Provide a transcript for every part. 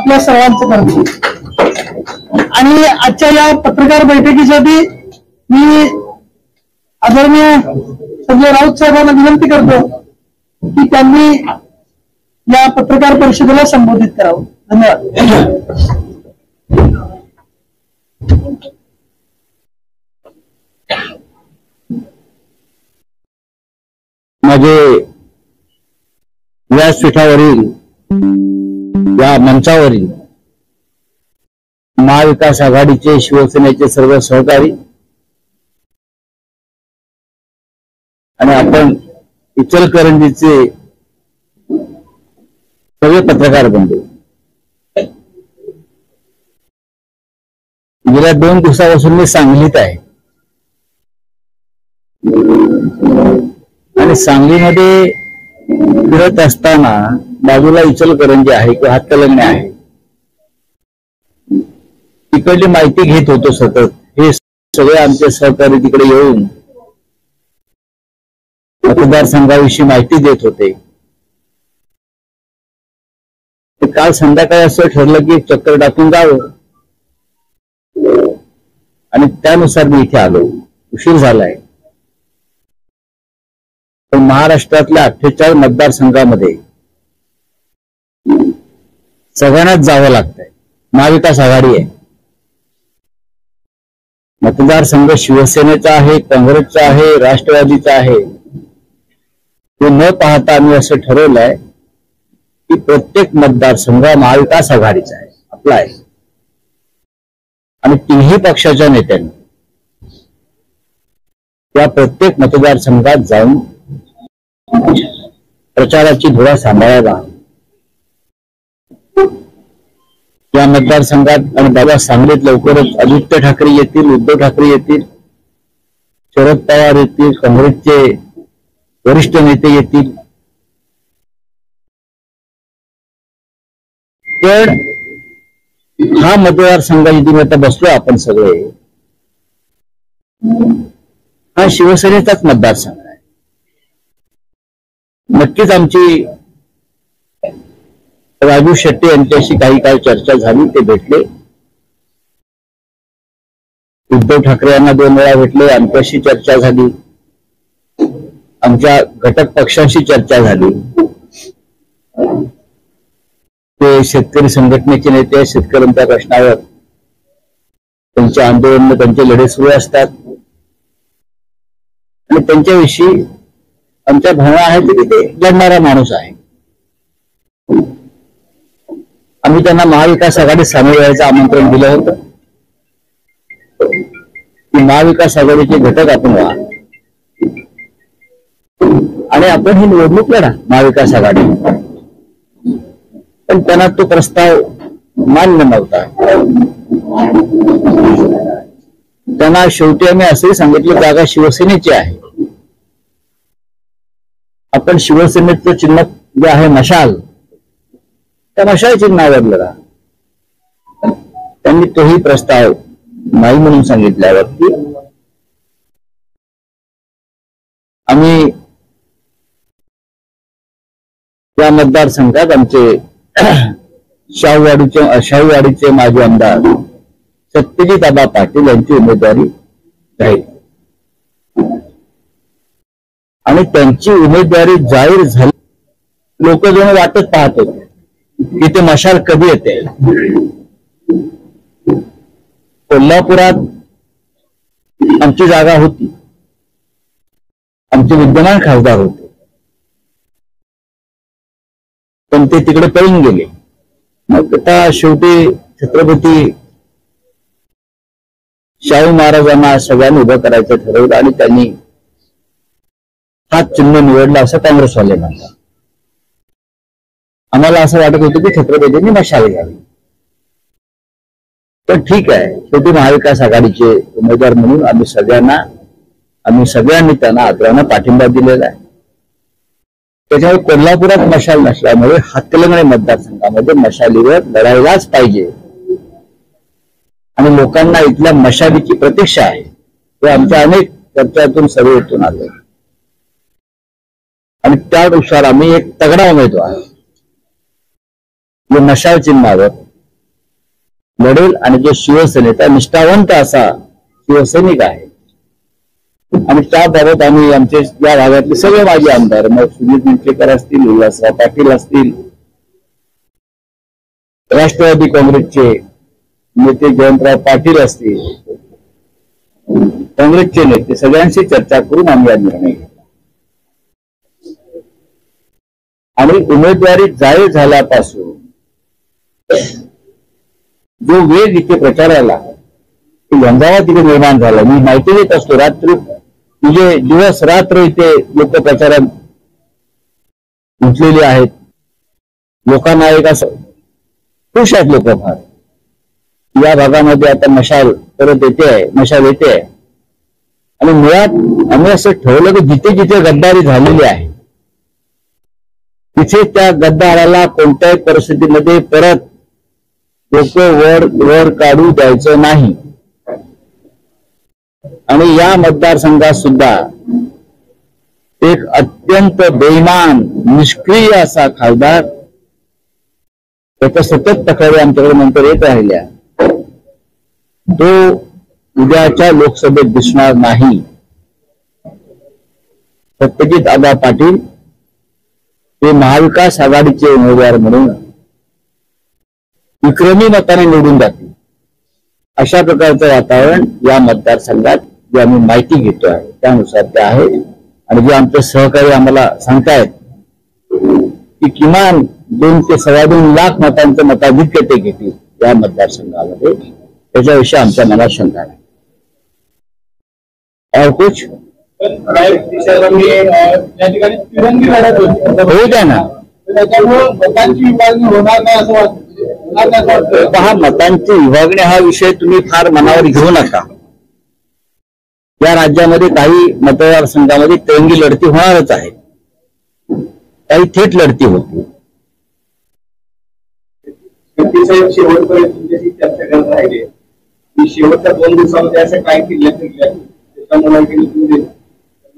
आपल्या सर्वांचं करतो। आणि आजच्या या पत्रकार बैठकीसाठी मी आदरणीय संजय राऊत साहेबांना विनंती करतो की त्यांनी या पत्रकार परिषदेला संबोधित करावं। धन्यवाद। माझे व्यासपीठावरील या मंचावरील महाविकास आघाडीचे शिवसेनेचे सर्व सहकारी आणि आपण इचलकरंजीचे सगळे पत्रकार बंधू, गेल्या 2 दिवसापासून मी सांगलीत आहे आणि सांगलीमध्ये फिरत असताना बाजूला इचलकरंजी आहे किंवा हातकलंगणे आहे, तिकडली माहिती घेत होतो सतत। हे सगळे आमचे सहकारी तिकडे येऊन मतदारसंघाविषयी माहिती देत होते। काल संध्याकाळी असं ठरलं की चक्कर टाकून जावं आणि त्यानुसार मी इथे आलो। उशीर झालाय, पण महाराष्ट्रातल्या 48 मतदारसंघामध्ये सगळ्यांनाच जावं लागतंय। महाविकास आघाडी आहे, मतदारसंघ शिवसेनेचा आहे, काँग्रेसचा आहे, राष्ट्रवादीचा आहे। ते न पाहता आम्ही असं ठरवलंय की प्रत्येक मतदारसंघ महाविकास आघाडीचा आहे, आपला आहे। आणि 3ही पक्षाच्या नेत्यांनी त्या प्रत्येक मतदारसंघात जाऊन प्रचाराची धुरा सांभाळायला या मतदारसंघात। आणि बाबा सांगलीत लवकरच आदित्य ठाकरे येतील, उद्धव ठाकरे येतील, शरद पवार येतील, काँग्रेसचे वरिष्ठ नेते येतील। पण हा मतदारसंघ जिथे आता बसलो आपण सगळे, हा शिवसेनेचाच मतदारसंघ आहे। नक्कीच आमची राजू शेट्टी यांच्याशी काही काळ चर्चा झाली, ते भेटले। उद्धव ठाकरे यांना 2 वेळा भेटले, आमच्याशी चर्चा झाली, आमच्या घटक पक्षांशी चर्चा झाली। ते शेतकरी संघटनेचे नेते, शेतकऱ्यांच्या प्रश्नावर त्यांचे आंदोलन, त्यांचे लढे सुरू असतात आणि त्यांच्याविषयी आमच्या भावना आहेत की ते लढणारा माणूस आहे। आम्ही त्यांना महाविकास आघाडीत सामील व्हायचं आमंत्रण दिलं होतं की महाविकास आघाडीचे घटक आपण व्हा आणि आपण ही निवडणूक लढा महाविकास आघाडी। पण त्यांना तो प्रस्ताव मान्य नव्हता। त्यांना शेवटी आम्ही असंही सांगितलं, जागा शिवसेनेची आहे, आपण शिवसेनेचं चिन्ह जे आहे मशाल, त्या मशाल चिन्हावर लढा। त्यांनी तोही प्रस्ताव नाही म्हणून सांगितल्यावरती आम्ही या मतदारसंघात आमचे शाहूवाडीचे माजी आमदार सत्यजित आबा पाटील यांची उमेदवारी जाहीर, आणि त्यांची उमेदवारी जाहीर झाली। लोक जण वाटत पाहत होते की ते मशाल कधी येते। कोल्हापुरात आमची जागा होती, आमचे विद्यमान खासदार होते, पण ते तिकडे पळून गेले। मग आता शेवटी छत्रपती शाहू महाराजांना सगळ्यांनी उभं करायचं ठरवलं आणि त्यांनी हाच चिन्ह निवडला असं काँग्रेसवाले म्हणतात। आम्हाला असं वाटत होतं की छत्रपतींनी मशाल घ्यावी, तर ठीक आहे, शेवटी महाविकास आघाडीचे उमेदवार म्हणून आम्ही सगळ्यांनी त्यांना आदरानं पाठिंबा दिलेला आहे। त्याच्यामुळे कोल्हापुरात मशाल नसल्यामुळे हातकलंगणे मतदारसंघामध्ये मशालीवर लढायलाच पाहिजे आणि लोकांना इथल्या मशालीची प्रतीक्षा आहे। हे आमच्या अनेक चर्चातून सर्वेतून आले आणि त्यानुसार आम्ही एक तगडा उमेदवार मशाल चिन्हावर लढेल आणि जो शिवसेनेचा निष्ठावंत असा शिवसैनिक आहे. आणि त्याबाबत आम्ही आमचे या भागातले सगळे माजी आमदार, मग सुजित मिंचेकर असतील, उल्हासराव पाटील असतील, राष्ट्रवादी काँग्रेसचे नेते जयंतराव पाटील असतील, काँग्रेसचे नेते, सगळ्यांशी चर्चा करून आम्ही हा निर्णय घेतला. आणि उमेदवारी जाहीर झाल्यापासून जो वेग इथे प्रचाराला झंझावात तिथे निर्माण झाला. मी माहिती देत असतो, रात्री म्हणजे दिवस रात्र इथे लोक प्रचारात गुंतलेले आहेत. लोकांना एक असं खुश आहेत लोक फार. या भागामध्ये आता मशाल परत येते आहे, मशाल येते आहे. आणि मुळात आम्ही असं ठरवलं की जिथे जिथे गद्दारी झालेली आहे तिथे त्या गद्दाराला कोणत्याही परिस्थितीमध्ये परत लोक वर काढू द्यायचं नाही. आणि या मतदारसंघात सुद्धा एक अत्यंत बेईमान निष्क्रिय असा खासदार, त्याच्या सतत तक्रारी आमच्याकडे नंतर येत राहिल्या, तो उद्याच्या लोकसभेत दिसणार नाही. सत्यजित आबा पाटील हे महाविकास आघाडीचे उमेदवार म्हणून विक्रमी मताने निवडून जातील. अशा प्रकारचं वातावरण या मतदारसंघात जे आम्ही माहिती घेतो आहे त्यानुसार ते आहे. आणि जे आमचे सहकारी आम्हाला सांगतायत की किमान 2 ते 2.25 लाख मतांचं मताधिक्य ते घेतील या मतदारसंघामध्ये, त्याच्याविषयी आमच्या मनात शंका नाही. और कुछ होऊ द्या ना. पहा, मतांची विभागणी हा विषय तुम्ही फार मनावर घेऊ नका. या राज्यामध्ये काही मतदारसंघामध्ये तिरंगी लढती होणारच आहे, काही थेट लढती होती. शेवटपर्यंत तुमच्याशी चर्चा करत राहिले. शेवटच्या 2 दिवसामध्ये असं काय केलं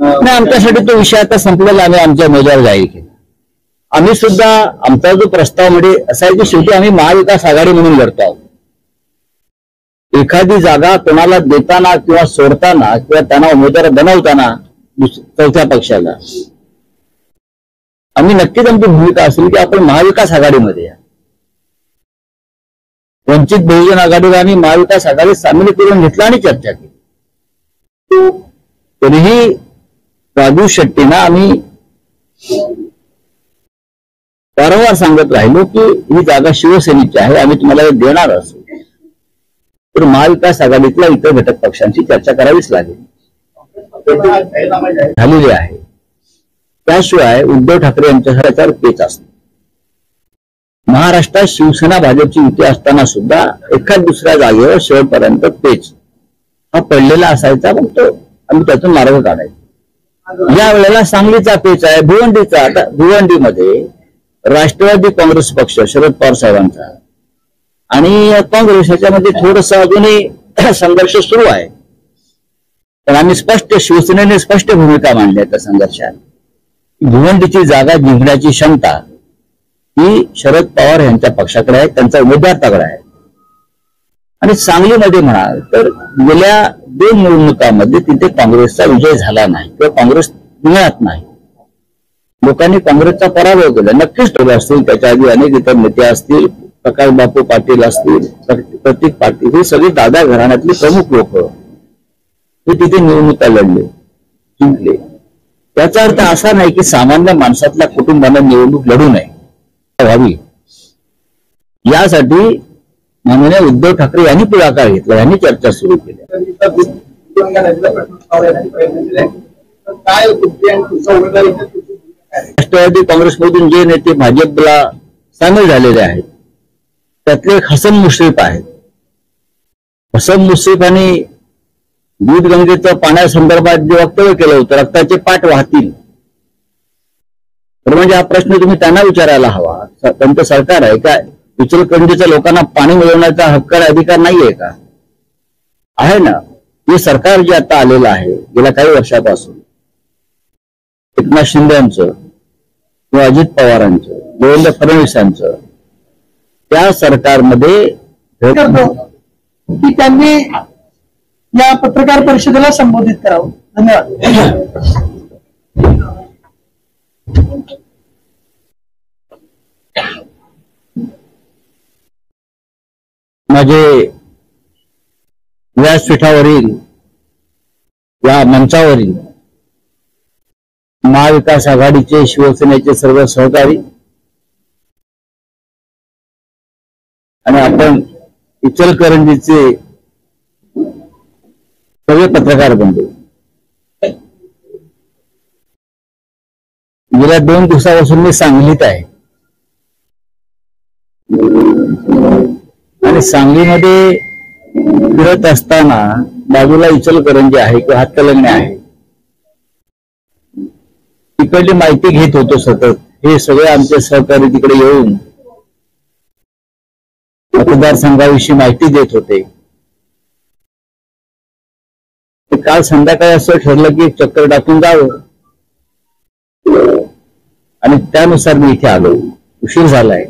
नाही, आमच्यासाठी तो विषय आता संपलेला. आम्ही आमच्या उमेदवार जाहीर केला. आम्ही सुद्धा आमचा जो प्रस्ताव म्हणजे असा आहे की शेवटी आम्ही महाविकास आघाडी म्हणून लढतो आहोत. एखादी जागा कोणाला देताना किंवा सोडताना किंवा त्यांना उमेदवार बनवताना चौथ्या पक्षाला आम्ही नक्कीच आमची भूमिका असेल की आपण महाविकास आघाडीमध्ये या. वंचित बहुजन आघाडीला आम्ही महाविकास आघाडीत सामील करून घेतला आणि चर्चा केली. तरीही राजू शेट्टींना आम्ही वारंवार सांगत राहिलो की ही जागा शिवसेनेची आहे, आम्ही तुम्हाला देणार असू, तर महाविकास आघाडीतल्या इतर घटक पक्षांची चर्चा करावीच लागेल, झालेली आहे. त्याशिवाय उद्धव ठाकरे यांच्यासाठी त्याच्यावर पेच असतो. महाराष्ट्रात शिवसेना भाजपची युती असताना सुद्धा एखाद दुसऱ्या जागेवर शेवटपर्यंत पेच हा पडलेला असायचा, मग तो आम्ही त्यातून मार्ग काढायचा. या वेळेला सांगलीचा पेच आहे, भिवंडीचा. आता भिवंडीमध्ये राष्ट्रवादी काँग्रेस पक्ष शरद पवार साहेबांचा आणि काँग्रेस ह्याच्यामध्ये थोडस अजूनही संघर्ष सुरू आहे. पण आम्ही शिवसेनेने स्पष्ट भूमिका मांडली त्या संघर्षात. भिवंडीची जागा जिंकण्याची क्षमता ही शरद पवार यांच्या पक्षाकडे आहे, त्यांचा उमेदवार तगडा आहे. आणि सांगलीमध्ये म्हणाल तर गेल्या 2 निवडणुकांमध्ये तिथे काँग्रेसचा विजय झाला नाही किंवा काँग्रेस जिंकत नाही. लोकांनी काँग्रेसचा पराभव केला. नक्कीच ठेवले असतील, त्याच्या आधी अनेक इतर नेते असतील, प्रकाश बापू पाटील असतील, प्रतीक पाटील, हे सगळे दादा घराण्यातले प्रमुख लोक हे तिथे निवडणुका लढले, जिंकले. त्याचा अर्थ असा नाही की सामान्य माणसातल्या कुटुंबाला निवडणूक लढू नये व्हावी. यासाठी माननीय उद्धव ठाकरे यांनी पुढाकार घेतला, यांनी चर्चा सुरू केली. राष्ट्रवादी काँग्रेसमधून जे नेते भाजपला सामील झालेले आहेत त्यातले एक हसन मुश्रीफ आहेत. हसन मुश्रीफांनी दूधगंगेचं पाण्यासंदर्भात जे वक्तव्य केलं होतं, रक्ताचे पाठ वाहतील, तर म्हणजे हा प्रश्न तुम्ही त्यांना विचारायला हवा. त्यांचं सरकार आहे का? इचलकरंजीच्या लोकांना पाणी मिळवण्याचा हक्क अधिकार नाहीये का? आहे ना. हे सरकार जे आता आलेलं आहे गेल्या काही वर्षापासून, एकनाथ शिंदेचं किंवा अजित पवारांचं, देवेंद्र फडणवीसांचं, त्या सरकारमध्ये करतो की त्यांनी या पत्रकार परिषदेला संबोधित करावं. धन्यवाद. माझे व्यासपीठावरील या मंचावरील महाविकास आघाडीचे शिवसेनेचे सर्व सहकारी आणि आपण इचलकरंजीचे सर्व पत्रकार बंधू, गेल्या 2 दिवसापासून मी सांगलीत आहे आणि सांगलीमध्ये फिरत असताना बाजूला इचलकरंजी आहे किंवा हातकलंगणे आहे, तिकडली माहिती घेत होतो सतत. हे सगळे आमचे सहकारी तिकडे येऊन मतदारसंघाविषयी माहिती देत होते. काल संध्याकाळी असं ठरलं की चक्कर टाकून जावं आणि त्यानुसार मी इथे आलो. उशीर झालाय,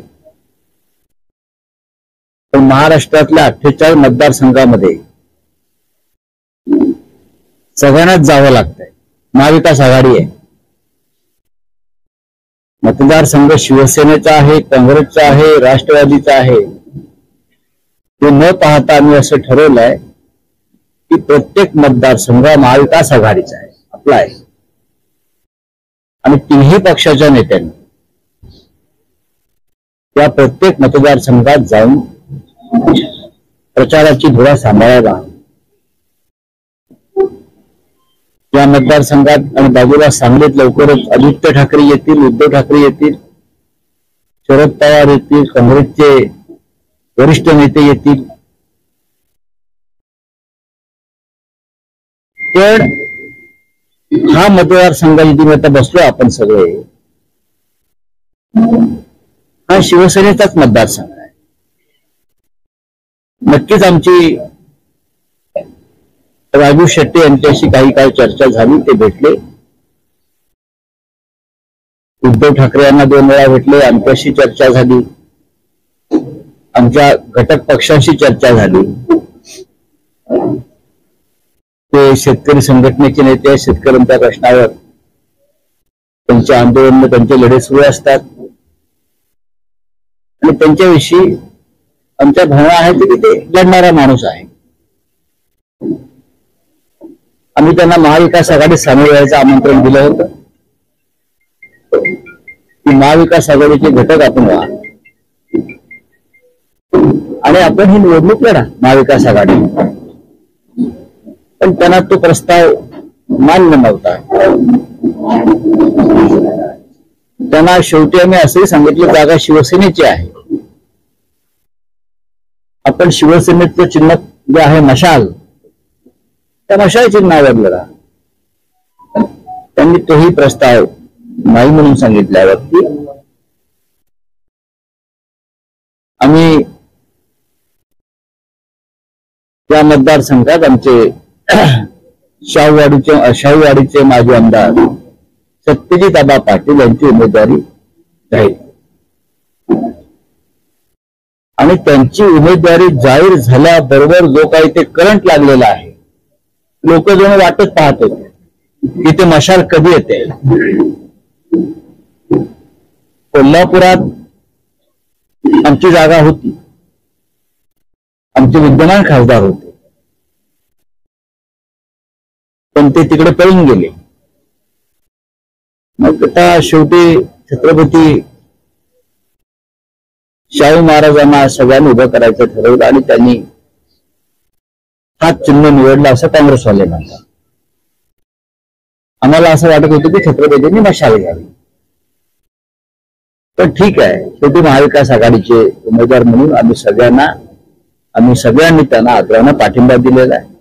पण महाराष्ट्रातल्या 48 मतदारसंघामध्ये सगळ्यांनाच जावं लागतंय. महाविकास आघाडी आहे, मतदारसंघ शिवसेनेचा आहे, काँग्रेसचा आहे, राष्ट्रवादीचा आहे. ते न पाहता आम्ही असं ठरवलंय की प्रत्येक मतदारसंघ महाविकास आघाडीचा आहे, आपला आहे. आणि 3ही पक्षाच्या नेत्यांनी त्या प्रत्येक मतदारसंघात जाऊन प्रचाराची धुरा सांभाळायला. या मतदारसंघात आणि बाजूला सांगलीत लवकरच आदित्य ठाकरे येतील, उद्धव ठाकरे येतील, शरद पवार येतील, काँग्रेसचे वरिष्ठ नेते येतील. पण हा मतदारसंघ जिथे आता बसलो आपण सगळे, हा शिवसेनेचाच मतदारसंघ आहे. नक्कीच आमची राजू शेट्टी यांच्याशी काही काळ चर्चा झाली, ते भेटले. उद्धव ठाकरे यांना 2 वेळा भेटले, आमच्याशी चर्चा झाली, आमच्या घटक पक्षांशी चर्चा झाली. ते शेतकरी संघटनेचे नेते, शेतकऱ्यांच्या प्रश्नावर त्यांचे आंदोलन, त्यांचे लढे सुरू असतात आणि त्यांच्याविषयी आमच्या भावना आहेत की ते लढणारा माणूस आहे. आम्ही त्यांना महाविकास आघाडीत सामील व्हायचं आमंत्रण दिलं होतं की महाविकास आघाडीचे घटक आपण व्हा आणि आपण ही निवडणूक लढा महाविकास आघाडी. पण त्यांना तो प्रस्ताव मान्य नव्हता. त्यांना शेवटी आम्ही असंही सांगितलं, जागा शिवसेनेची आहे, आपण शिवसेनेचं चिन्ह जे आहे मशाल, त्या मशाल चिन्हावर लढा. त्यांनी तोही प्रस्ताव नाही म्हणून सांगितल्यावरती आम्ही या मतदारसंघात आमचे शाहूवाडीचे माजी आमदार सत्यजित आबा पाटील यांची उमेदवारी जाहीर. आणि त्यांची उमेदवारी जाहीर झाल्याबरोबर जो काही ते करंट लागलेला आहे, लोक जण वाटत पाहत होते की ते मशाल कधी येते. कोल्हापुरात आमची जागा होती, आमचे विद्यमान खासदार होते, पण ते तिकडे पळून गेले. मग आता शेवटी छत्रपती शाहू महाराजांना सगळ्यांनी उभं करायचं ठरवलं आणि त्यांनी हाच चिन्ह निवडला असं काँग्रेसवाले म्हणतात. आम्हाला असं वाटत होतं की छत्रपतींनी मशाल घ्यावी. पण ठीक आहे, शेवटी महाविकास आघाडीचे उमेदवार म्हणून आम्ही सगळ्यांनी त्यांना आग्रहानं पाठिंबा दिलेला आहे.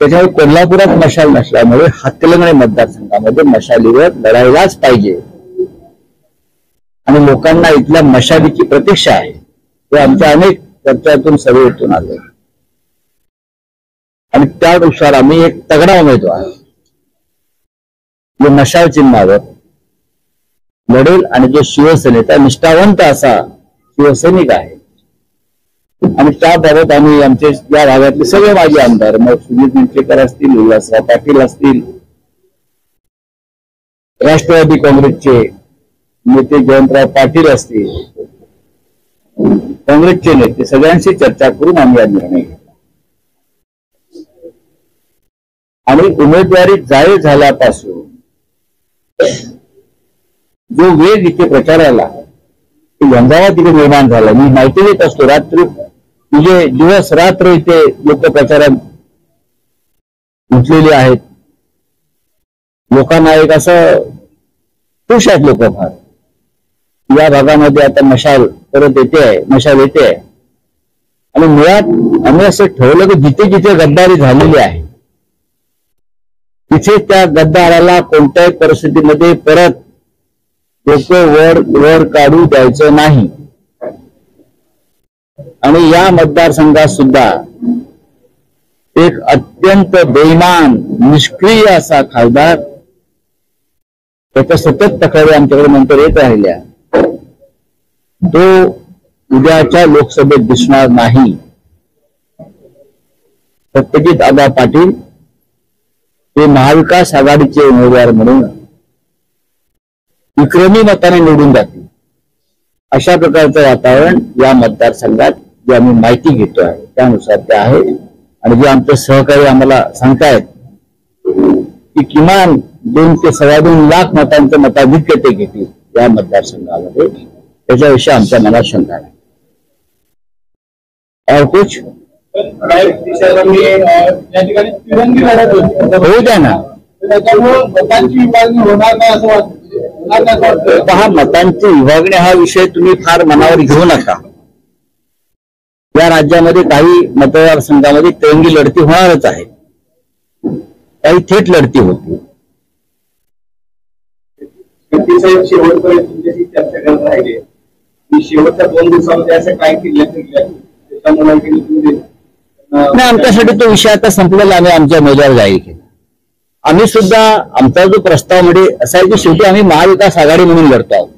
त्याच्यामुळे कोल्हापुरात मशाल नसल्यामुळे हातकलंगणे मतदारसंघामध्ये मशालीवर लढायलाच पाहिजे आणि लोकांना इथल्या मशालीची प्रतीक्षा आहे. ते आमच्या अनेक चर्चातून सर्वेतून आले आणि त्यानुसार आम्ही एक तगडा उमेदवार जो मशाल चिन्हावर लढेल आणि जो शिवसेनेचा निष्ठावंत असा शिवसैनिक आहे आणि त्याबाबत आम्ही आमचे या भागातले सगळे माझे आमदार, मग सुजित मिंचेकर असतील, उल्हासराव पाटील असतील, राष्ट्रवादी काँग्रेसचे नेते जयंतराव पाटील असतील, काँग्रेसचे नेते, सगळ्यांशी चर्चा करून आम्ही हा निर्णय घेतला. आणि उमेदवारी जाहीर झाल्यापासून जो वेग इथे प्रचाराला गंगावा तिथे निर्माण झाला, मी माहिती देत असतो, रात्री म्हणजे दिवस रात्र इथे लोक प्रचारात गुंतलेले आहेत. लोकांना एक असं खुश आहेत लोक फार. या भागामध्ये आता मशाल परत येते आहे, मशाल येते आहे. आणि मुळात आम्ही असं ठरवलं की जिथे जिथे गद्दारी झालेली आहे तिथे त्या गद्दाराला कोणत्याही परिस्थितीमध्ये परत लोक वर काढू द्यायचं नाही. आणि या मतदारसंघात सुद्धा एक अत्यंत बेईमान निष्क्रिय असा खासदार, त्याच्या सतत तक्रारी आमच्याकडे नंतर येत राहिल्या, तो उद्याच्या लोकसभेत दिसणार नाही. सत्यजित आबा पाटील हे महाविकास आघाडीचे उमेदवार म्हणून विक्रमी मताने निवडून जातील, अशा प्रकारचं वातावरण या मतदारसंघात जे आम्ही माहिती घेतो आहे त्यानुसार ते आहे. आणि जे आमचे सहकारी आम्हाला सांगतायत की किमान 2 ते 2.25 लाख मतांचं मताधिक्य ते घेतील या मतदारसंघामध्ये, त्याच्याविषयी आमच्या मनात शंका नाही. और कुछ या ठिकाणी तिरंगी लढत होती, होऊ द्या ना. त्याच्यामुळे मतांची विभागणी होणार नाही असं वाटतं. पहा, मतांची विभागणी हा विषय तुम्ही फार मनावर घेऊ नका. या राज्यामध्ये काही मतदारसंघामध्ये तिरंगी लढती होणारच आहे, काही थेट लढती होती. साहेब शेवटपर्यंत तुमच्याशी चर्चा करत राहिले, शेवटच्या 2 दिवसामध्ये असं काय केलं त्याच्यामुळे नाही, आमच्यासाठी तो विषय आता संपलेला. आम्ही आमच्या उमेदवार जाहीर केला. आम्ही सुद्धा आमचा जो प्रस्ताव म्हणजे असा आहे की शेवटी आम्ही महाविकास आघाडी म्हणून लढतो आहोत.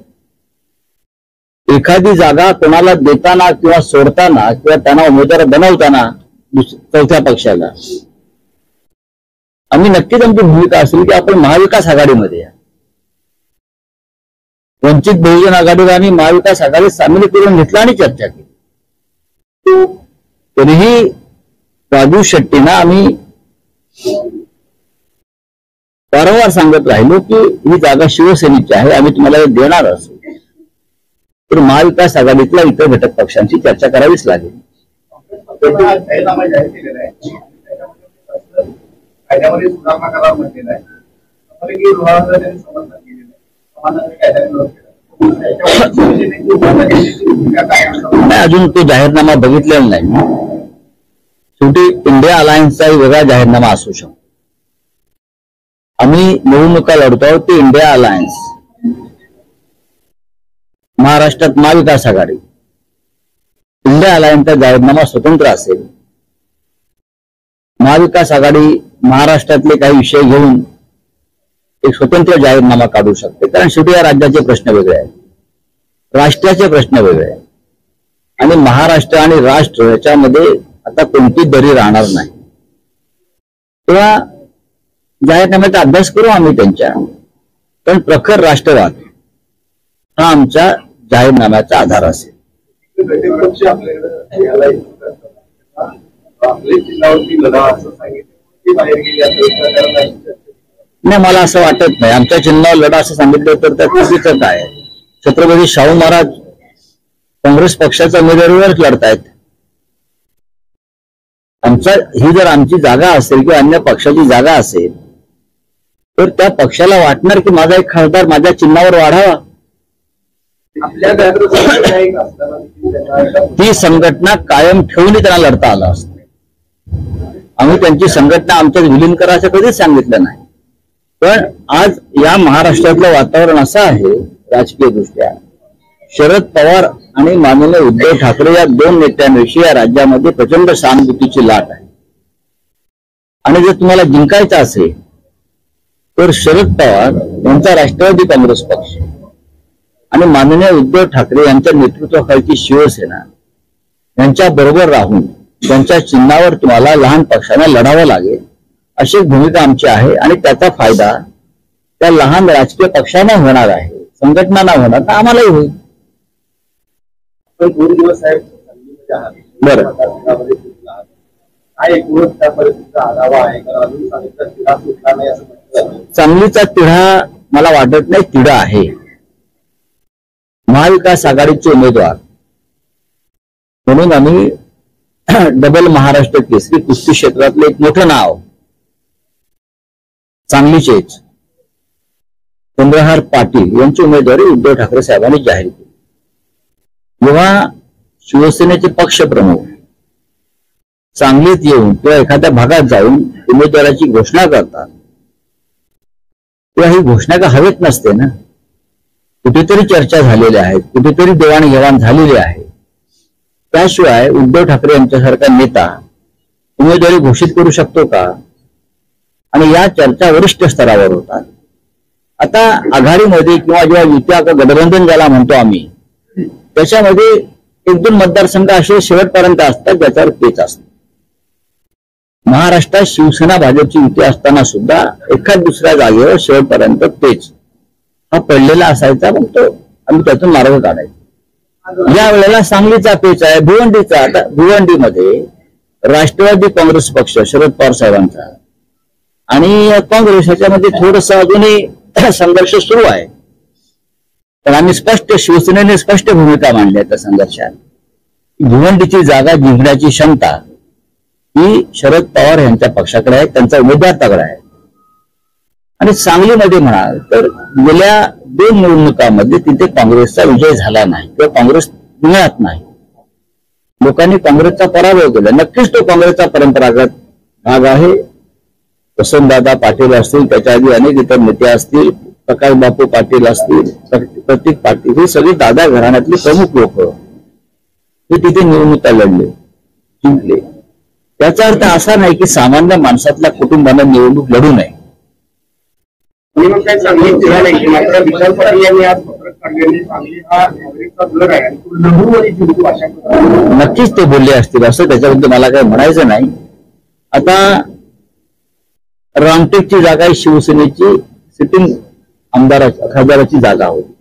एखादी जागा कोणाला देताना किंवा सोडताना किंवा त्यांना उमेदवार बनवताना चौथ्या पक्षाला आम्ही नक्कीच आमची भूमिका असेल की आपण महाविकास आघाडीमध्ये या. वंचित बहुजन आघाडीला आम्ही महाविकास आघाडीत सामील करून घेतला आणि चर्चा केली. तरीही राजू शेट्टींना आम्ही वारंवार सांगत राहिलो की ही जागा शिवसेनेची आहे, आम्ही तुम्हाला देणार असू, तर महाविकास आघाडीतल्या इतर घटक पक्षांची चर्चा करावीच लागेल. जाहीरनामा जाहीर केलेला आहे, कायद्यामध्ये सुधारणा करावा म्हटलेला आहे, त्यांनी समर्थन केलेलं आहे. नाही, अजून तो जाहीरनामा बघितलेला नाही. शेवटी इंडिया अलायन्सचा वेगळा जाहीरनामा असू शकतो. आम्ही निवडणुका लढतो आहोत ते इंडिया अलायन्स, महाराष्ट्रात महाविकास आघाडी. इंडिया अलायन्सचा जाहीरनामा स्वतंत्र असेल. महाविकास आघाडी महाराष्ट्रातले काही विषय घेऊन एक स्वतंत्र जाहीरनामा काढू शकते, कारण शेवटी या राज्याचे प्रश्न वेगळे आहेत, राष्ट्राचे प्रश्न वेगळे आहेत. आणि महाराष्ट्र आणि राष्ट्र याच्यामध्ये आता कोणती दरी राहणार नाही. तेव्हा जाहीरनाम्याचा अभ्यास करू आम्ही त्यांच्या, पण प्रखर राष्ट्रवाद हा आमच्या जाहीरनाम्याचा आधार असेल. नाही, मला असं वाटत नाही. आमच्या चिन्हावर लढा असं सांगितलं तर त्या चुकीचं काय. छत्रपती शाहू महाराज काँग्रेस पक्षाच्या उमेदवारीवरच लढतायत. ही जर आमची जागा असेल किंवा अन्य पक्षाची जागा असेल तर त्या पक्षाला वाटणार की माझा एक खासदार माझ्या चिन्हावर वाढावा. ती संघटना कायम ठेवूनही त्यांना लढता आलं असतं. आम्ही त्यांची संघटना आमच्यात विलीन करा असं कधीच सांगितलं नाही. पण आज या महाराष्ट्रातलं वातावरण असं आहे राजकीय दृष्ट्या, शरद पवार आणि माननीय उद्धव ठाकरे या 2 नेत्यांविषयी या राज्यामध्ये प्रचंड सहानुभूतीची लाट आहे. आणि जर तुम्हाला जिंकायचं असेल तर शरद पवार यांचा राष्ट्रवादी काँग्रेस पक्ष आणि माननीय उद्धव ठाकरे यांच्या नेतृत्वाखालची शिवसेना यांच्या बरोबर राहून त्यांच्या चिन्हावर तुम्हाला लहान पक्षांना लढावं लागेल अशी भूमिका आमची आहे आणि त्याचा फायदा त्या लहान राजकीय पक्षांना होणार आहे, संघटनांना होणार, तर आम्हालाही होईल. पण 2 दिवस साहेब सांगलीमध्ये आहात. बरं. काय एकूणच त्या परिस्थितीचा आढावा आहे? कारण अजून सांगलीचा तिढा सुटला नाही असं म्हटलं जातं. सांगलीचा तिढा मला वाटत नाही तिढा आहे. महाविकास आघाडीचे उमेदवार म्हणून आम्ही डबल महाराष्ट्र केसरी कुस्ती क्षेत्रातलं एक मोठं नाव सांगलीचेच चंद्रहार पाटील यांची उमेदवारी उद्धव ठाकरे साहेबांनी जाहीर केली. जेव्हा शिवसेनेचे पक्षप्रमुख सांगलीत येऊन किंवा एखाद्या भागात जाऊन उमेदवाराची घोषणा करतात तेव्हा ही घोषणा का हवेत नसते ना. कुठेतरी चर्चा झालेल्या आहेत, कुठेतरी देवाणघेवाण झालेली आहे. त्याशिवाय उद्धव ठाकरे यांच्यासारखा नेता उमेदवारी घोषित करू शकतो का? आणि या चर्चा वरिष्ठ स्तरावर होतात. आता आघाडीमध्ये किंवा जेव्हा युत्या गठबंधन ज्याला म्हणतो आम्ही, त्याच्यामध्ये 1-2 मतदारसंघ असे शेवटपर्यंत असतात ज्याच्यावर पेच असतात. महाराष्ट्रात शिवसेना भाजपची युती असताना सुद्धा एखाद दुसऱ्या जागेवर शेवटपर्यंत पेच हा पडलेला असायचा, मग तो आम्ही त्यातून मार्ग काढायचा. या वेळेला सांगलीचा पेच आहे, भिवंडीचा. आता भिवंडीमध्ये राष्ट्रवादी काँग्रेस पक्ष शरद पवार साहेबांचा आणि काँग्रेस याच्यामध्ये थोडस अजूनही संघर्ष सुरू आहे. पण आम्ही शिवसेनेने स्पष्ट भूमिका मांडली आहे त्या संघर्षात. भिवंडीची जागा जिंकण्याची क्षमता ही शरद पवार यांच्या पक्षाकडे आहे, त्यांचा उमेदवार तगडा आहे. आणि सांगलीमध्ये म्हणाल तर गेल्या 2 निवडणुकांमध्ये तिथे काँग्रेसचा विजय झाला नाही किंवा काँग्रेस मिळत नाही. लोकांनी काँग्रेसचा पराभव केला. नक्कीच तो काँग्रेसचा परंपरागत भाग आहे. वसंतदादा पाटील असतील, त्याच्या आधी अनेक इतर नेते असतील, प्रकाश बापू पाटील असतील, प्रतीक पाटील, हे सगळे दादा घराण्यातले प्रमुख लोक हे तिथे निवडणुका लढले, जिंकले. त्याचा अर्थ असा नाही की सामान्य माणसातल्या कुटुंबांना निवडणूक लढू नये. आणि मग काय सांगली तिढा नाही. मात्र विशाल पाटील यांनी आज पत्रक काढलेली सांगली हा काँग्रेसचा गड आहे आणि तो लढू आणि जिंकू अशा प्रकारे नक्कीच ते बोलले असतील असं त्याच्याबद्दल मला काही म्हणायचं नाही. आता रामटेकची जागा ही शिवसेनेची सिटिंग खासदाराची जागा होती.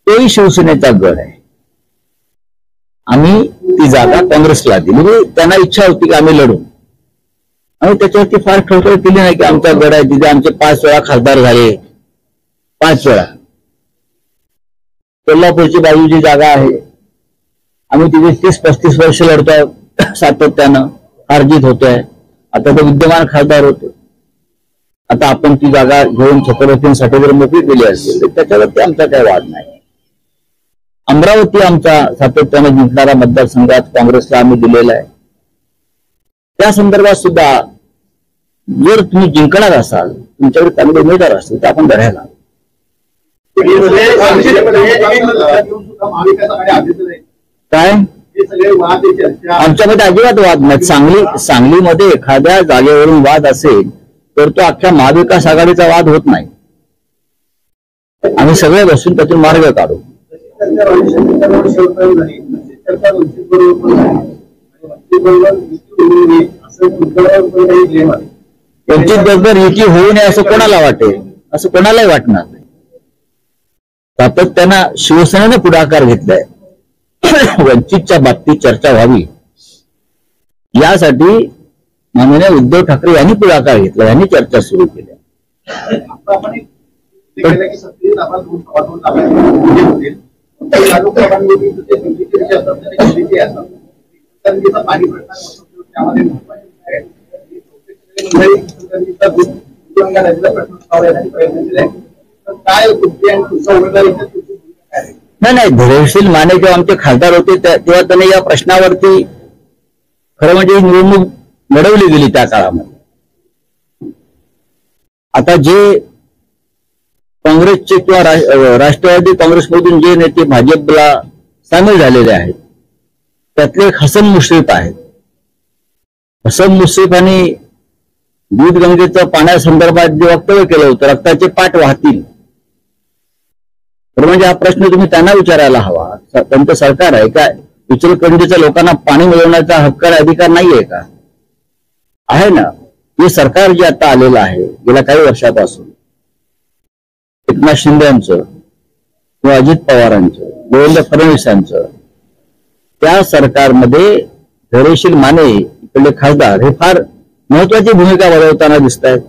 तोही शिवसेनेचा गड आहे. आम्ही ती जागा काँग्रेसला दिली. म्हणजे त्यांना इच्छा होती की आम्ही लढू आणि त्याच्यावरती फार ठळठळ केली नाही की आमचा गड आहे. तिथे आमचे 5 वेळा खासदार झाले, 5 वेळा. कोल्हापूरची बाजूची जागा आहे, आम्ही तिथे 30-35 वर्ष लढतोय, सातत्यानं हारजीत होतोय. आता तो विद्यमान खासदार होतो. आता आपण ती जागा घेऊन छत्रपतींसाठी जर मोकळी केली असेल तर त्याच्यावरती आमचा काही वाद नाही. अमरावती आमचा सातत्यानं जिंकणारा मतदारसंघात काँग्रेसला आम्ही दिलेला आहे. त्या संदर्भात सुद्धा जर तुम्ही जिंकणार असाल, तुमच्याकडे चांगले उमेदवार असतील तर आपण लढायला. काय आमच्यामध्ये अजिबात वाद नाही. सांगलीमध्ये एखाद्या जागेवरून वाद असेल तर तो अख्ख्या महाविकास आघाडीचा वाद होत नाही. आम्ही सगळे बसून त्यातून मार्ग काढू. वंचित बरोबर युती होऊ नये असं कोणाला वाटेल? असं कोणालाही वाटणार नाही. सातत्यानं शिवसेनेने पुढाकार घेतलाय वंचितच्या बाबतीत चर्चा व्हावी यासाठी. माननीय उद्धव ठाकरे यांनी पुढाकार घेतला, यांनी चर्चा सुरू केल्या. नाही, धैर्यशील माने जेव्हा आमचे खासदार होते तेव्हा त्यांनी या प्रश्नावरती खरं म्हणजे निवडणूक लढवली गेली त्या काळामध्ये. आता जे काँग्रेसचे किंवा राष्ट्रवादी काँग्रेसमधून जे नेते भाजपला सामील झालेले आहेत त्यातले हसन मुश्रीफ आहेत. हसन मुश्रीफांनी दूधगंगेचं पाण्यासंदर्भात जे वक्तव्य केलं होतं, रक्ताचे पाठ वाहतील, तर म्हणजे हा प्रश्न तुम्ही त्यांना विचारायला हवा. त्यांचं सरकार आहे काय? इचलकरंजीच्या लोकांना पाणी मिळवण्याचा हक्क आणि अधिकार नाहीये का? आहे ना. हे सरकार जे आता आलेलं आहे गेल्या काही वर्षापासून, एकनाथ शिंदे यांचं किंवा अजित पवारांचं, देवेंद्र फडणवीसांचं, त्या सरकारमध्ये धैर्यशील माने इकडले खासदार हे फार महत्वाची भूमिका बजावताना दिसत आहेत.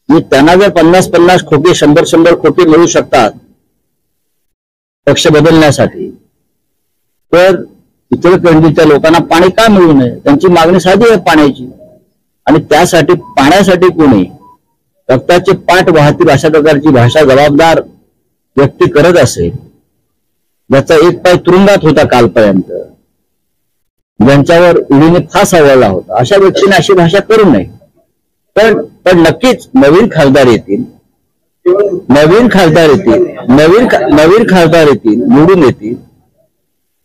त्यांना जर 50-50 कोटी 100-100 कोटी मिळू शकतात पक्ष बदलण्यासाठी, तर इचलकरंजीच्या लोकांना पाणी का मिळू नये? त्यांची मागणी साधी आहे पाण्याची. आणि त्यासाठी पाण्यासाठी कोणी रक्ताचे पाठ वाहतील अशा प्रकारची भाषा जबाबदार व्यक्ती करत असेल, ज्याचा एक पाय तुरुंगात होता कालपर्यंत, ज्यांच्यावर ईडीने फास आवडला होता, अशा व्यक्तीने अशी भाषा करू नये. पण नक्कीच नवीन खासदार येतील, नवीन खासदार येतील, निवडून येतील.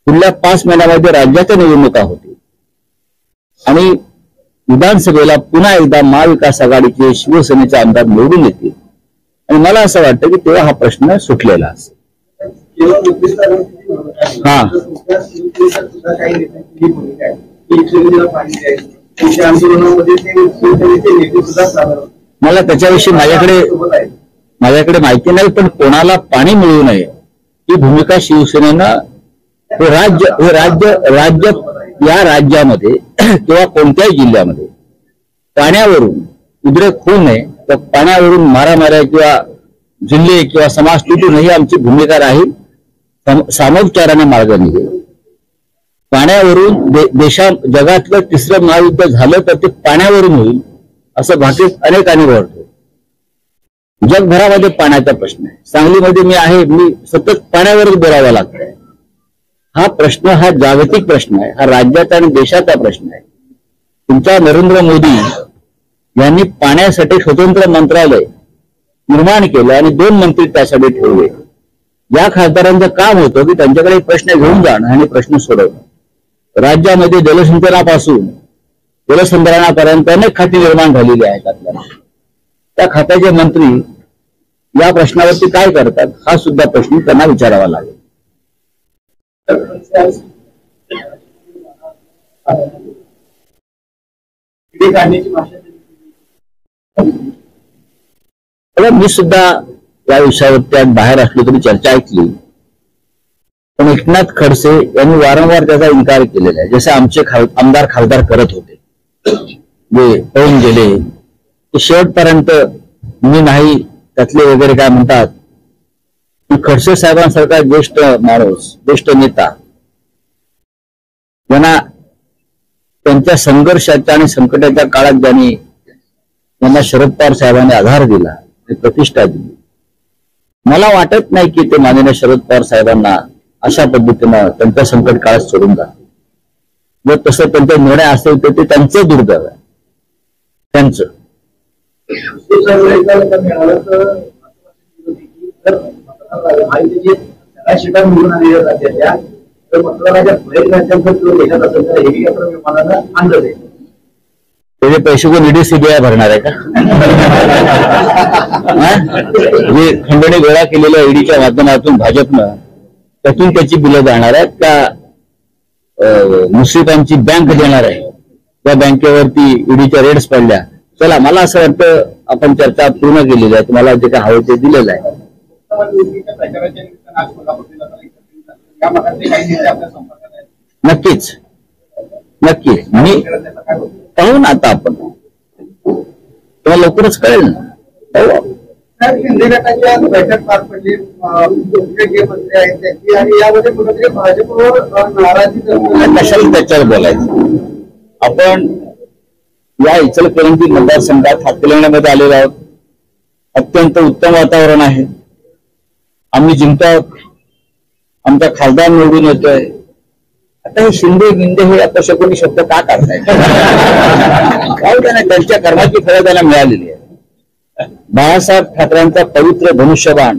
पुढल्या 5 महिन्यामध्ये राज्याच्या निवडणुका होतील आणि विधानसभेला पुन्हा एकदा महाविकास आघाडीचे शिवसेनेचे आमदार निवडून येतील. आणि मला असं वाटतं की तेव्हा हा प्रश्न सुटलेला असेल. हा, मला त्याच्याविषयी माझ्याकडे माहिती नाही, पण कोणाला पाणी मिळू नये ही भूमिका शिवसेनेनं राज्य या राज्यामध्ये किंवा कोणत्याही जिल्ह्यामध्ये पाण्यावरून उद्रेक होऊ नये, तर पाण्यावरून मारामाऱ्या किंवा जिल्हे किंवा समाज तुटू नये ही आमची भूमिका राहील. सामोपचाराने मार्ग निघेल. पाण्यावरून जगातलं 3रं महायुद्ध झालं तर ते पाण्यावरून होईल असं भाषेत अनेकांनी वाटतो. जगभरामध्ये पाण्याचा प्रश्न आहे. सांगलीमध्ये मी सतत पाण्यावरच बोलावं लागतंय. हा प्रश्न हा जागतिक प्रश्न आहे, हा राज्याचा आणि देशाचा प्रश्न आहे. तुमच्या नरेंद्र मोदी यांनी पाण्यासाठी स्वतंत्र मंत्रालय निर्माण केलं आणि 2 मंत्री त्यासाठी ठेवले. या खासदारांचं काम होतं की त्यांच्याकडे प्रश्न घेऊन जाणं आणि प्रश्न सोडवणं. राज्यामध्ये जलसिंचनापासून जलसंधारणापर्यंत अनेक खाती निर्माण झालेली आहेत आपल्याला. त्या खात्याचे मंत्री या प्रश्नावरती काय करतात हा सुद्धा प्रश्न त्यांना विचारावा लागेल. मी सुद्धा या विषयावरती आज बाहेर असलो तरी चर्चा ऐकली, पण एकनाथ खडसे यांनी वारंवार त्याचा इन्कार केलेला आहे. जसे आमचे आमदार खासदार करत होते, जे पळून गेले, ते शेवटपर्यंत मी नाही त्यातले वगैरे काय म्हणतात. खडसे साहेबांसारखा ज्येष्ठ माणूस, ज्येष्ठ नेता, ज्यांना त्यांच्या संघर्षाच्या आणि संकटाच्या काळात ज्यांनी त्यांना शरद पवार साहेबांनी आधार दिला, प्रतिष्ठा दिली, मला वाटत नाही की ते माननीय शरद पवार साहेबांना अशा पद्धतीनं त्यांच्या संकट काळात सोडून जाते. जर तसं त्यांचा निर्णय असेल तर ते त्यांचं दुर्दैव आहे. त्यांचं त्याचे पैसे कोण ईडी सीबीआय भरणार आहे का? जे खंडणी गोळा केलेल्या ईडीच्या माध्यमातून भाजपनं, त्यातून त्याची बिलं जाणार आहेत का? मुश्रीफांची बँक देणार आहे, त्या बँकेवरती ईडीच्या रेड्स पडल्या. चला, मला असं वाटतं आपण चर्चा पूर्ण केलेली आहे. तुम्हाला जे काय हवं ते दिलेलं आहे. नक्कीच नक्कीच मी पाहू ना, आता आपण तेव्हा लवकरच कळेल ना. शिंदे गटाची आज बैठक पार पडली, मंत्री आहेत त्याची, आणि यामध्ये कुठेतरी भाजपवर नाराजी. कशाला त्याच्यावर बोलायचं? आपण या इचलकरंजी मतदारसंघात हातकणंगल्यामध्ये आलेलो आहोत. अत्यंत उत्तम वातावरण आहे. आम्ही जिंकतो, आमचा खासदार निवडून येतोय. आता हे शिंदे गिंदे हे अपशकुनी शब्द का काढताय? काय त्यांना त्यांच्या कर्माची फळं त्यांना मिळालेली आहे. बाळासाहेब ठाकरेंचा पवित्र धनुष्यबाण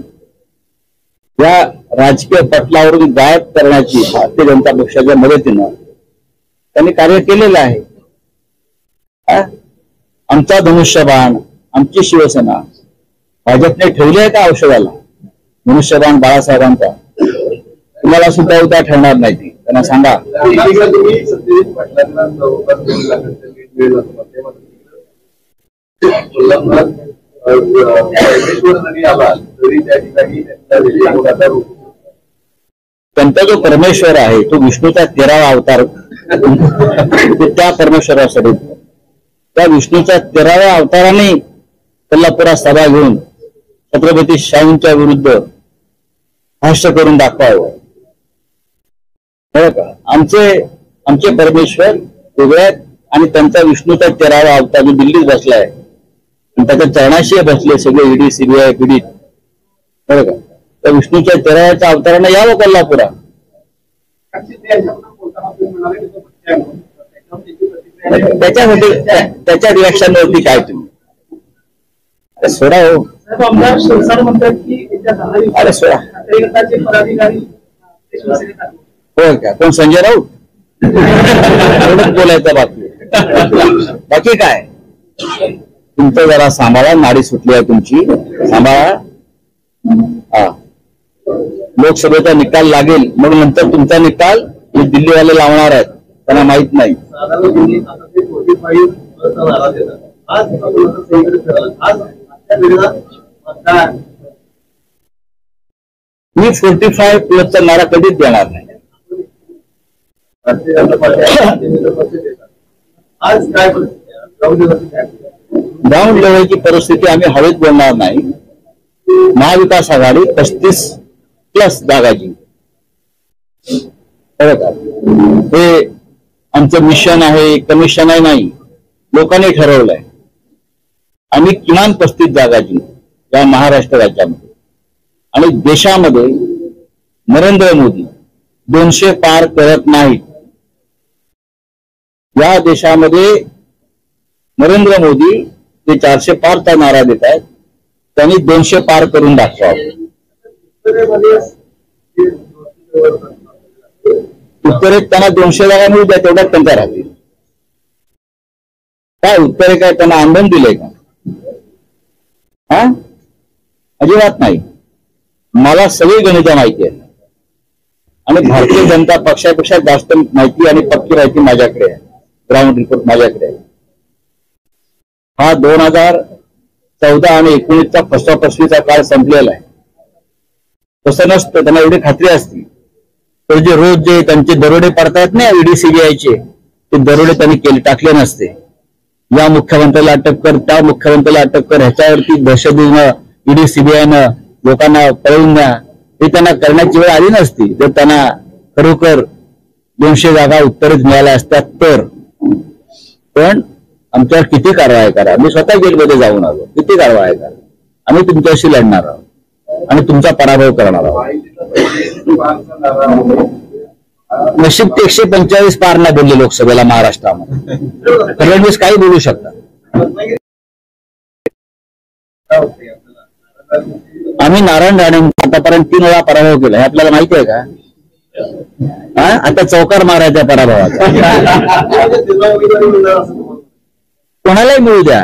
या राजकीय पटलावरून गायब करण्याची भारतीय जनता पक्षाच्या मदतीनं त्यांनी कार्य केलेलं आहे. आमचा धनुष्यबाण, आमची शिवसेना भाजपने ठेवली आहे का औषधाला? धनुष्यबाण बाळासाहेबांचा तुम्हाला सुद्धा उद्या ठरणार नाही. त्यांना सांगा. तुम्ही सत्यजित पाटलांना जवळपास 2 लाखांचा लीड मिळेल असं कोल्हापुरात जरी आला तरी त्या ठिकाणी त्यांचा जो परमेश्वर आहे तो विष्णूचा 13वा अवतार त्या परमेश्वरासाठी त्या विष्णूच्या 13व्या अवताराने कोल्हापुरात सभा घेऊन छत्रपती शाहूंच्या विरुद्ध भाष्य करून दाखवावं. का आमचे परमेश्वर वेगळे आहेत आणि त्यांचा विष्णूचा 13वा अवतार जो दिल्लीत बसलाय आणि त्याच्या चरणाशी बसले सगळे ईडी सीबीआय पीडित. बरोबर का? त्या विष्णूच्या 13व्या अवताराने यावं कोल्हापुरात. त्याच्या रिॲक्शनवरती काय तुम्ही सोडा हो. अरे सोडा होय का? कोण संजय राऊत बोलायचं बाकी काय? तुमचं जरा सांभाळा, नाडी सुटली आहे तुमची, सांभाळा. हा लोकसभेचा निकाल लागेल मग नंतर तुमचा निकाल हे दिल्लीवाले लावणार आहेत, त्यांना माहित नाही. मी 45+ नारा कधीच देणार नाही. ग्राउंड लेवलची परिस्थिती आम्ही हवेत बोलणार नाही. महाविकास आघाडी 35+ जागा जिंकली. हे आमचं मिशन आहे, कमिशन आहे नाही, लोकांनी ठरवलंय. आम्ही किमान 35 जागा जिंकू या महाराष्ट्र राज्यामध्ये. आणि देशामध्ये नरेंद्र मोदी 200 पार करत नाहीत. या देशामध्ये नरेंद्र मोदी ते 400 पारचा नारा देत आहेत, त्यांनी 200 पार करून दाखवावं. उत्तरेत त्यांना 200 जागा मिळू द्या, तेवढ्यात त्यांच्या राहतील. काय उत्तरे काय त्यांना आंदोलन दिलंय का? हा अजिबात नाही. मला सगळी गणितं माहिती आहे आणि भारतीय जनता पक्षापेक्षा जास्त माहिती आणि पक्की माहिती माझ्याकडे आहे. ग्राउंड रिपोर्ट माझ्याकडे आहे. हा 2014 आणि 19चा फसवाफसवीचा काळ संपलेला आहे. तसं नसतं, त्यांना एवढी खात्री असते. तर जे रोज जे त्यांचे दरोडे पडतायत ना ईडी सीबीआयचे, ते दरोडे त्यांनी टाकले नसते. या मुख्यमंत्र्याला अटक कर, त्या मुख्यमंत्र्याला अटक कर, ह्याच्यावरती दहशतीनं ईडी सीबीआयनं लोकांना पळवून द्या, हे त्यांना करण्याची वेळ आली नसती जर त्यांना खरोखर 200 जागा उत्तरेत मिळाल्या असतात तर. पण आमच्यावर किती कारवाई करा, मी स्वतः जेलमध्ये जाऊन आलो, किती कारवाई करा, आम्ही तुमच्याशी लढणार आहोत आणि तुमचा पराभव करणार आहोत. नशीब ते 145 पार नाही बोलले लोकसभेला महाराष्ट्रामध्ये. फडणवीस काही बोलू शकतात. आम्ही नारायण राणेंचा आतापर्यंत 3 वेळा पराभव केला, हे आपल्याला माहिती आहे का? आता चौकार मारायचा पराभवाचा. कोणालाही मिळू द्या.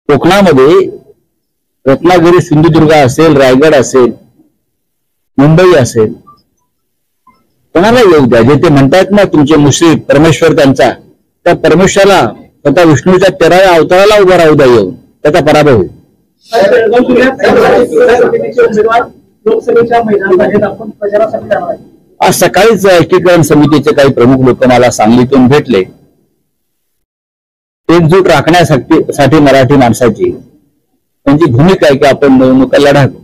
कोकणामध्ये रत्नागिरी, सिंधुदुर्ग असेल, रायगड असेल, मुंबई असेल, कोणाला येऊ द्या. जे ते म्हणतायत ना तुमचे मुश्रीफ परमेश्वर, त्यांचा त्या परमेश्वराला स्वतः विष्णूच्या 13व्या अवताराला उभं राहू द्या येऊन, त्याचा पराभव होईल. आज सकाळीच एकीकरण समितीचे काही प्रमुख लोक मला सांगलीतून भेटले. एकजूट राखण्यासाठी मराठी माणसाची त्यांची भूमिका आहे की आपण निवडणुका लढावी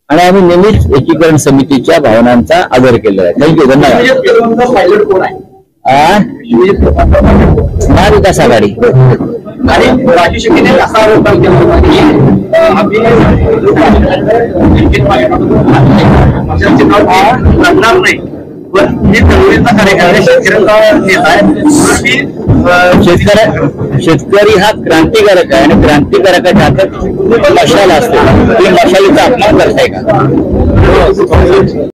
आणि आम्ही नेहमीच एकीकरण समितीच्या भावनांचा आदर केला आहे. थँक्यू, धन्यवाद. महाविकास आघाडी आणि राजू शेट्टीने असा आरोप केला की लढणार नाही, पण मी चळवळीचा कार्यक्रम शेतकऱ्यांचा नेता आहे. शेतकरी हा क्रांतिकारक आहे आणि क्रांतिकारकाच्या हातात मशाल असते. तुम्ही मशालीचा अपमान करताय का?